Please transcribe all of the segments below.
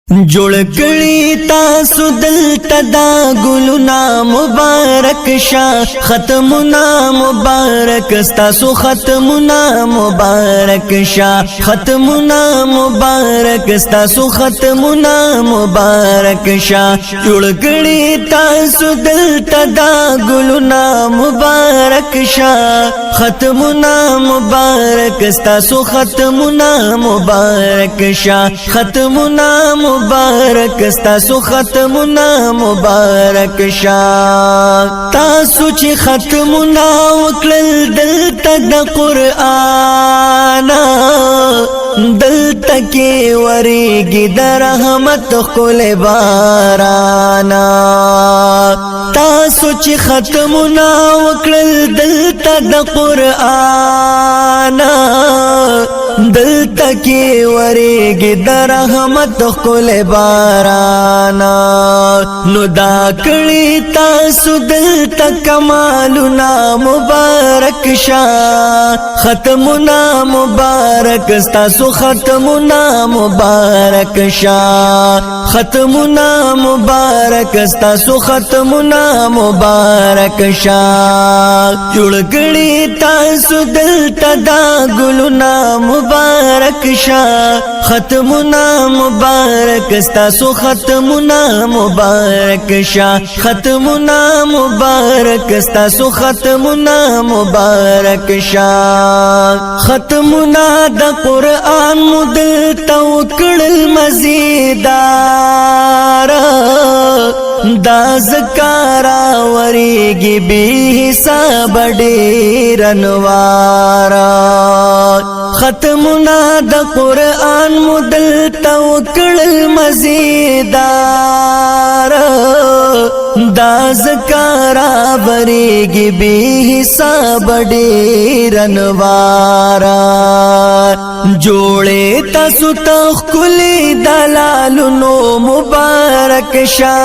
جوړ کړي تاسو دلته دا ګلونه مبارک شه ختمونه مبارک تاسو ختمونه مبارک شه ختمونه مبارک تاسو ختمونه مبارک شه جوړ کړي تاسو دلته دا ګلونه مبارک شه ختمونه مبارک تاسو ختمونه مبارک شه ختمونه مبارک تاسو ختمنا مبارک شا تاسو چې ختمنا وکړل دلته د قرآن دلته کې ورېږي د رحمت ښکلی باران تاسو چې ختمنا وکړل دلته د قرآن دلته کې ورېږي د رحمت ښکلی باران نو دا کړي تاسو دلته کمالونه مبارک شه ختمونه مبارک تاسو ختمونه مبارک شه ختمونه مبارک تاسو ختمونه مبارک شه جوړ کړي تاسو دلته دا ګلونه مبارک شه ختمونه مبارک تاسو ختمونه مبارک شه ختمونه مبارک تاسو ختمونه مبارک شه ختمونه د قرآن مدل توکړل مزیدار دا زکارا ورېږي بے حساب ډېر انوارا ختمونه د قرآن مدل توکړل مزیدار دا زکارا ورېږي بے حساب ډېر انوارا جوړې تاسو ته ښکلي دلالونو مبارک شه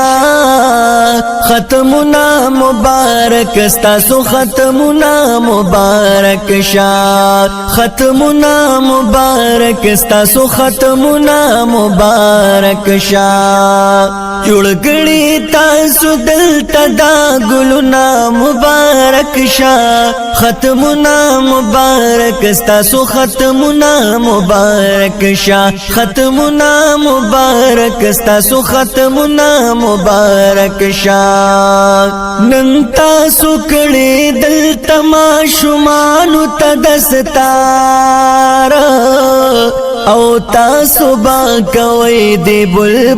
ختمونه مبارک تاسو ختمونه مبارک شه ختمونه مبارک تاسو ختمونه مبارک شه جوړ کړي تاسو دلته دا ګلونه مبارک شه ختمونه مبارک تاسو ختمونه مبارک شه ختمونه مبارک تاسو ختمونه مبارک شه نن تاسو کړي دلته ماشومانو ته دستار او تاسو با کوي دی بلبل